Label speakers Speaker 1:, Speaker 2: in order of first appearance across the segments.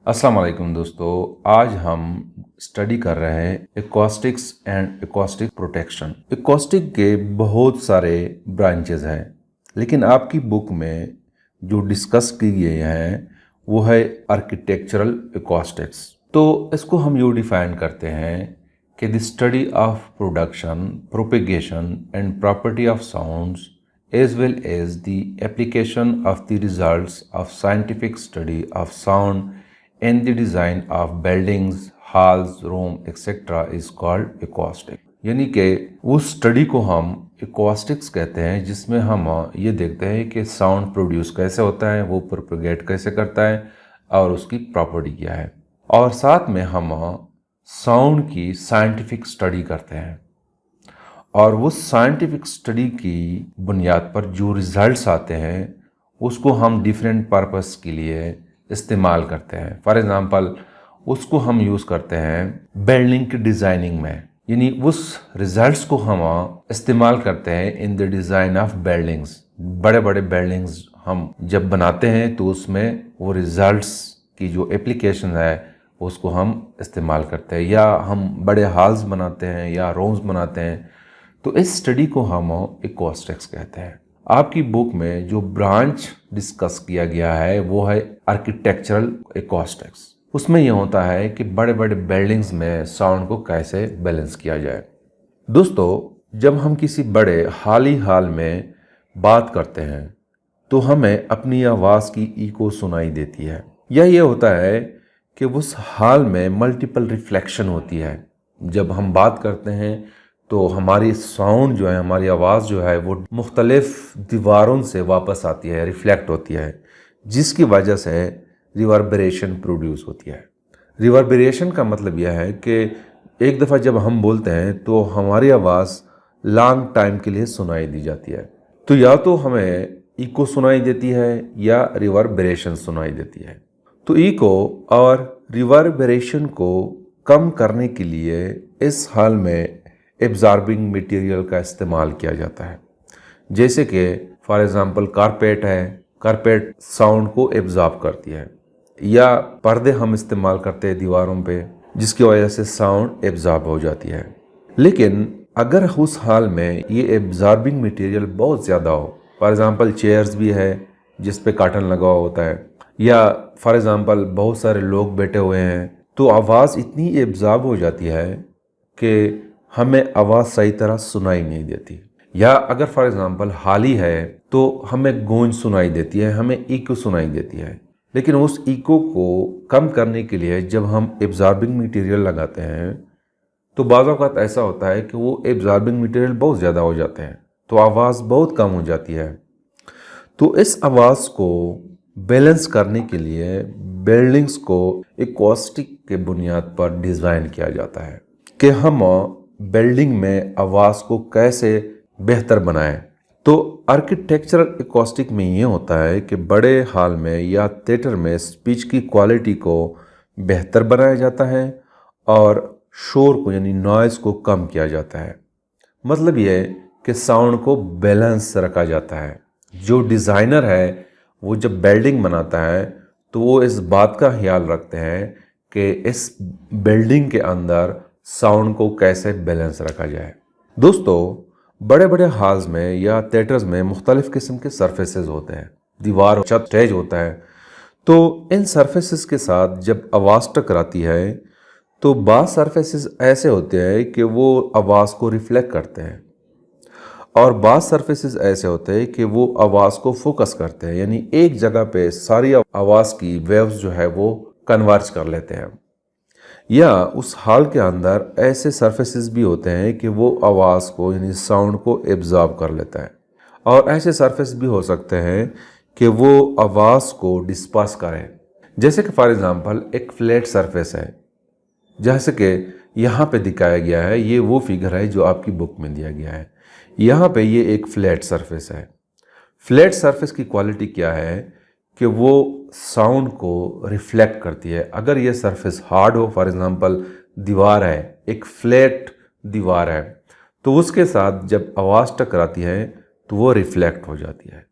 Speaker 1: अस्सलाम वालेकुम दोस्तों, आज हम स्टडी कर रहे हैं acoustics and acoustic protection. Acoustic के बहुत सारे ब्रांचेस हैं, लेकिन आपकी बुक में जो डिस्कस की गई हैं वो है आर्किटेक्चरल एकॉस्टिक्स। तो इसको हम यूँ डिफाइन करते हैं कि the study of production, propagation and property of sounds as well as the application of the results of scientific study of sound in the design of buildings, halls, room, etc. is called acoustic। यानी कि उस study को हम acoustics कहते हैं, जिसमें हम ये देखते हैं कि साउंड प्रोड्यूस कैसे होता है, वो प्रोपेगेट कैसे करता है और उसकी प्रॉपर्टी क्या है, और साथ में हम साउंड की साइंटिफिक स्टडी करते हैं। और वो साइंटिफिक स्टडी की बुनियाद पर जो रिजल्ट्स आते हैं उसको हम डिफरेंट पर्पस के लिए इस्तेमाल करते हैं। फॉर एग्ज़ाम्पल, उसको हम यूज़ करते हैं बिल्डिंग की डिज़ाइनिंग में, यानी उस रिजल्ट्स को हम इस्तेमाल करते हैं in the design of buildings. बड़े बड़े बिल्डिंग्स हम जब बनाते हैं तो उसमें वो रिजल्ट्स की जो एप्लीकेशन है उसको हम इस्तेमाल करते हैं, या हम बड़े हॉल्स बनाते हैं या रूम्स बनाते हैं, तो इस स्टडी को हम एकॉस्टिक्स कहते हैं। आपकी बुक में जो ब्रांच डिस्कस किया गया है वो है आर्किटेक्चरल एकॉस्टिक्स। उसमें यह होता है कि बड़े बड़े बिल्डिंग्स में साउंड को कैसे बैलेंस किया जाए। दोस्तों, जब हम किसी बड़े हॉल में बात करते हैं तो हमें अपनी आवाज़ की इको सुनाई देती है, या ये होता है कि उस हॉल में मल्टीपल रिफ्लेक्शन होती है। जब हम बात करते हैं तो हमारी साउंड जो है, हमारी आवाज़ जो है वो मुख्तलिफ दीवारों से वापस आती है, रिफ्लेक्ट होती है, जिसकी वजह से रिवर्बरेशन प्रोड्यूस होती है। रिवर्बरेशन का मतलब यह है कि एक दफ़ा जब हम बोलते हैं तो हमारी आवाज़ लॉन्ग टाइम के लिए सुनाई दी जाती है। तो या तो हमें इको सुनाई देती है या रिवर्बरेशन सुनाई देती है। तो इको और रिवर्बरेशन को कम करने के लिए इस हाल में एब्जॉर्बिंग मटेरियल का इस्तेमाल किया जाता है। जैसे कि फॉर एग्ज़ाम्पल कारपेट है, कारपेट साउंड को एब्जॉर्ब करती है, या पर्दे हम इस्तेमाल करते हैं दीवारों पे, जिसकी वजह से साउंड एब्जॉर्ब हो जाती है। लेकिन अगर उस हाल में ये एब्जॉर्बिंग मटेरियल बहुत ज़्यादा हो, फॉर एग्ज़ाम्पल चेयर्स भी है जिस पे कॉटन लगा हुआ होता है, या फॉर एग्ज़ाम्पल बहुत सारे लोग बैठे हुए हैं, तो आवाज़ इतनी एब्जॉर्ब हो जाती है कि हमें आवाज़ सही तरह सुनाई नहीं देती। या अगर फॉर एग्ज़ाम्पल हाली है तो हमें गूंज सुनाई देती है, हमें इको सुनाई देती है। लेकिन उस इको को कम करने के लिए जब हम एब्जॉर्बिंग मटेरियल लगाते हैं तो बाज़ औक़ात ऐसा होता है कि वो एब्जॉर्बिंग मटेरियल बहुत ज़्यादा हो जाते हैं, तो आवाज़ बहुत कम हो जाती है। तो इस आवाज़ को बैलेंस करने के लिए बिल्डिंग्स को एकॉस्टिक के बुनियाद पर डिज़ाइन किया जाता है कि हम बिल्डिंग में आवाज़ को कैसे बेहतर बनाएं। तो आर्किटेक्चरल एकॉस्टिक में ये होता है कि बड़े हॉल में या थिएटर में स्पीच की क्वालिटी को बेहतर बनाया जाता है और शोर को यानी नॉइज़ को कम किया जाता है। मतलब ये कि साउंड को बैलेंस रखा जाता है। जो डिज़ाइनर है वो जब बिल्डिंग बनाता है तो वो इस बात का ख्याल रखते हैं कि इस बिल्डिंग के अंदर साउंड को कैसे बैलेंस रखा जाए। दोस्तों, बड़े बड़े हॉल्स में या थिएटर्स में मुख्तलिफ़ किस्म के सरफेसेस होते हैं, दीवार, छत, स्टेज होता है। तो इन सरफेसेस के साथ जब आवाज़ टकराती है तो बाज़ सरफेसेस ऐसे होते हैं कि वो आवाज़ को रिफ्लेक्ट करते हैं, और बाज़ सरफेसेस ऐसे होते हैं कि वो आवाज़ को फोकस करते हैं, यानी एक जगह पे सारी आवाज़ की वेव्स जो है वो कन्वर्ज कर लेते हैं। या उस हॉल के अंदर ऐसे सरफेसेस भी होते हैं कि वो आवाज़ को यानी साउंड को एब्जॉर्ब कर लेता है, और ऐसे सरफेस भी हो सकते हैं कि वो आवाज़ को डिस्पर्स करें। जैसे कि फॉर एग्ज़ाम्पल एक फ्लैट सरफेस है, जैसे कि यहाँ पे दिखाया गया है, ये वो फिगर है जो आपकी बुक में दिया गया है। यहाँ पे ये एक फ्लैट सरफेस है। फ्लैट सरफेस की क्वालिटी क्या है कि वो साउंड को रिफ्लेक्ट करती है। अगर ये सरफेस हार्ड हो, फॉर एग्ज़ाम्पल दीवार है, एक फ्लैट दीवार है, तो उसके साथ जब आवाज़ टकराती है तो वो रिफ्लेक्ट हो जाती है।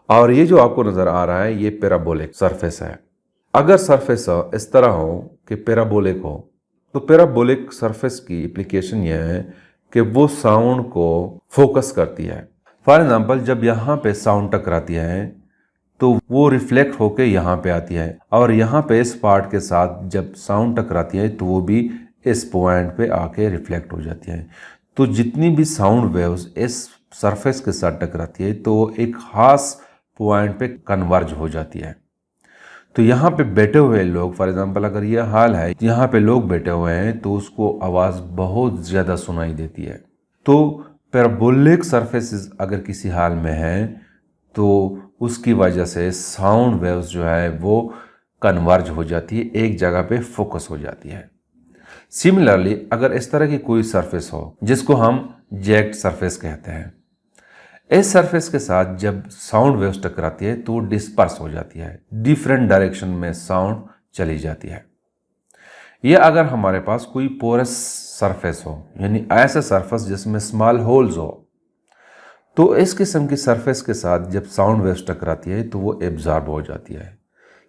Speaker 1: और ये जो आपको नज़र आ रहा है ये पैराबोलिक सरफेस है। अगर सरफेस इस तरह हो कि पैराबोलिक हो, तो पैराबोलिक सरफेस की एप्लीकेशन यह है कि वो साउंड को फोकस करती है। फॉर एग्जांपल, जब यहाँ पे साउंड टकराती है तो वो रिफ्लेक्ट होके यहाँ पे आती है, और यहाँ पे इस पार्ट के साथ जब साउंड टकराती है तो वो भी इस पॉइंट पे आके रिफ्लेक्ट हो जाती है। तो जितनी भी साउंड वेव्स इस सरफेस के साथ टकराती है तो वो एक खास पॉइंट पे कन्वर्ज हो जाती है। तो यहाँ पे बैठे हुए लोग, फॉर एग्जांपल अगर ये हाल है, यहाँ पे लोग बैठे हुए हैं तो उसको आवाज़ बहुत ज़्यादा सुनाई देती है। तो पैराबोलिक सरफेसेस अगर किसी हाल में है तो उसकी वजह से साउंड वेव्स जो है वो कन्वर्ज हो जाती है, एक जगह पे फोकस हो जाती है। सिमिलरली, अगर इस तरह की कोई सरफेस हो जिसको हम जैक्ड सरफेस कहते हैं, इस सरफेस के साथ जब साउंड वेव्स टकराती है तो वो डिस्पर्स हो जाती है, डिफरेंट डायरेक्शन में साउंड चली जाती है। यह अगर हमारे पास कोई पोरस सरफेस हो, यानी ऐसा सरफेस जिसमें स्मॉल होल्स हो, तो इस किस्म की सरफेस के साथ जब साउंड वेव्स टकराती है तो वो एब्जॉर्ब हो जाती है,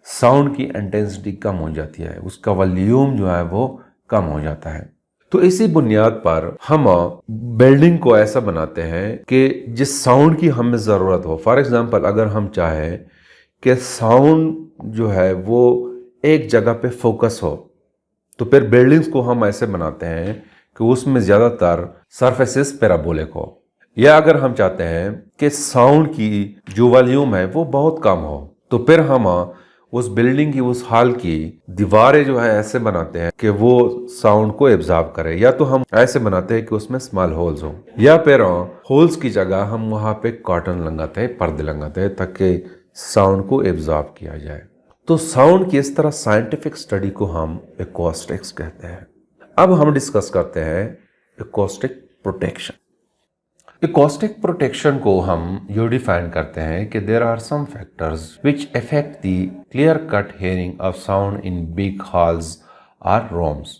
Speaker 1: साउंड की इंटेंसिटी कम हो जाती है, उसका वॉल्यूम जो है वो कम हो जाता है। तो इसी बुनियाद पर हम बिल्डिंग को ऐसा बनाते हैं कि जिस साउंड की हमें ज़रूरत हो, फॉर एग्जांपल अगर हम चाहें कि साउंड जो है वो एक जगह पे फोकस हो, तो फिर बिल्डिंग्स को हम ऐसे बनाते हैं कि उसमें ज़्यादातर सरफेसेस पैराबोलिक हो। या अगर हम चाहते हैं कि साउंड की जो वॉल्यूम है वो बहुत कम हो, तो फिर हम उस बिल्डिंग की, उस हॉल की दीवारें जो है ऐसे बनाते हैं कि वो साउंड को एब्जॉर्ब करे। या तो हम ऐसे बनाते हैं कि उसमें स्मॉल होल्स हो, या फिर होल्स की जगह हम वहाँ पे कॉटन लगाते हैं, पर्दे लगाते हैं, ताकि साउंड को एब्जॉर्ब किया जाए। तो साउंड की इस तरह साइंटिफिक स्टडी को हम एकॉस्टिक्स कहते हैं। अब हम डिस्कस करते हैं एकॉस्टिक प्रोटेक्शन। एकॉस्टिक प्रोटेक्शन को हम यूँ डिफाइन करते हैं कि there are some factors which affect the clear cut hearing of sound in big halls और rooms.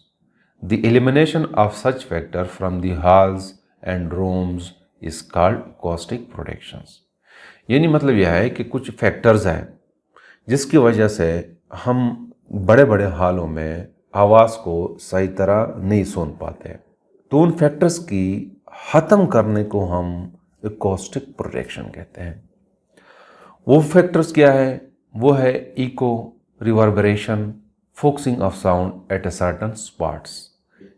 Speaker 1: The elimination of such factor from the halls and rooms is called acoustic protections. यानी मतलब यह है कि कुछ फैक्टर्स हैं जिसकी वजह से हम बड़े बड़े हॉलों में आवाज़ को सही तरह नहीं सुन पाते, तो उन फैक्टर्स की ख़त्म करने को हम एकॉस्टिक प्रोटेक्शन कहते हैं। वो फैक्टर्स क्या है? वो है echo, reverberation, focusing of sound at a certain spots.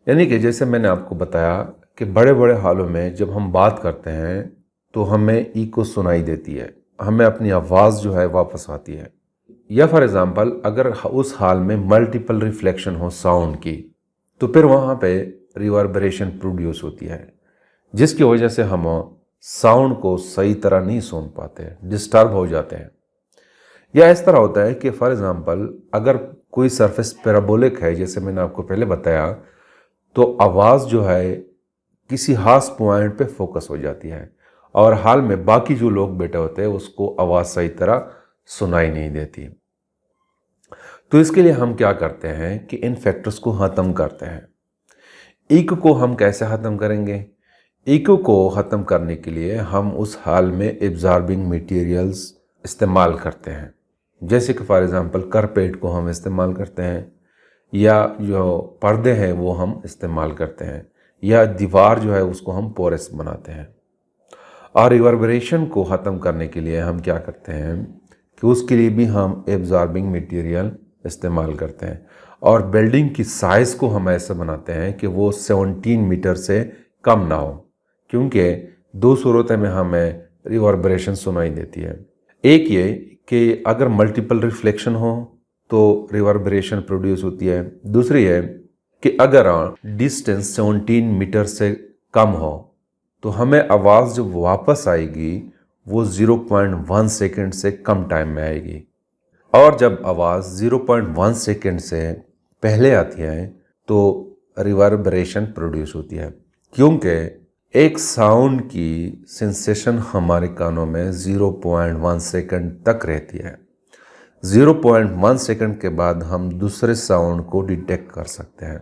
Speaker 1: यानी कि जैसे मैंने आपको बताया कि बड़े बड़े हॉलों में जब हम बात करते हैं तो हमें इको सुनाई देती है, हमें अपनी आवाज़ जो है वापस आती है। या फॉर एग्ज़ाम्पल, अगर उस हॉल में मल्टीपल रिफ्लेक्शन हो साउंड की, तो फिर वहाँ पे रिवर्बरेशन प्रोड्यूस होती है, जिसकी वजह से हम साउंड को सही तरह नहीं सुन पाते, डिस्टर्ब हो जाते हैं। या इस तरह होता है कि फॉर एग्ज़ाम्पल, अगर कोई सरफेस पैराबोलिक है, जैसे मैंने आपको पहले बताया, तो आवाज़ जो है किसी खास पॉइंट पे फोकस हो जाती है, और हाल में बाकी जो लोग बैठे होते हैं उसको आवाज़ सही तरह सुनाई नहीं देती। तो इसके लिए हम क्या करते हैं कि इन फैक्टर्स को ख़त्म करते हैं। इको को हम कैसे ख़त्म करेंगे? इको को ख़त्म करने के लिए हम उस हाल में एब्जॉर्बिंग मटेरियल्स इस्तेमाल करते हैं, जैसे कि फॉर एग्ज़ाम्पल कारपेट को हम इस्तेमाल करते हैं, या जो पर्दे हैं वो हम इस्तेमाल करते हैं, या दीवार जो है उसको हम पोरस बनाते हैं। और रिवर्बरेशन को ख़त्म करने के लिए हम क्या करते हैं कि उसके लिए भी हम एब्जॉर्बिंग मटेरियल इस्तेमाल करते हैं। और बिल्डिंग की साइज़ को हम ऐसे बनाते हैं कि वो 17 मीटर से कम ना हो, क्योंकि दो सूरतों में हमें रिवर्बरेशन सुनाई देती है। एक ये कि अगर मल्टीपल रिफ्लेक्शन हो तो रिवर्बरेशन प्रोड्यूस होती है। दूसरी है कि अगर डिस्टेंस 17 मीटर से कम हो तो हमें आवाज़ जो वापस आएगी वो 0.1 सेकेंड से कम टाइम में आएगी, और जब आवाज़ 0.1 सेकेंड से पहले आती है तो रिवर्बरेशन प्रोड्यूस होती है, क्योंकि एक साउंड की सेंसेशन हमारे कानों में 0.1 सेकेंड तक रहती है। 0.1 सेकेंड के बाद हम दूसरे साउंड को डिटेक्ट कर सकते हैं।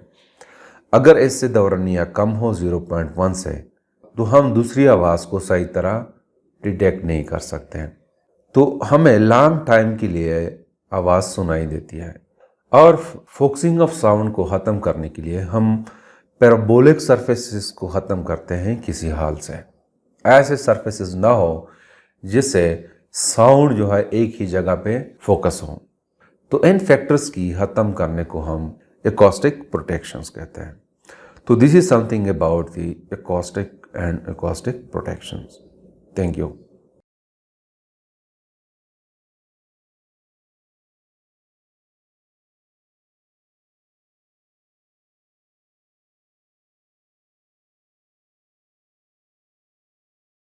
Speaker 1: अगर इससे दौरानिया कम हो 0.1 से, तो हम दूसरी आवाज़ को सही तरह डिटेक्ट नहीं कर सकते हैं। तो हमें लॉन्ग टाइम के लिए आवाज़ सुनाई देती है। और फोकसिंग ऑफ साउंड को ख़त्म करने के लिए हम पैराबोलिक सरफेसेस को ख़त्म करते हैं किसी हाल से। ऐसे सरफेसेस ना हो जिससे साउंड जो है एक ही जगह पे फोकस हो। तो इन फैक्टर्स की ख़त्म करने को हम एकॉस्टिक प्रोटेक्शंस कहते हैं। तो this is something about the acoustic and acoustic protections. Thank you.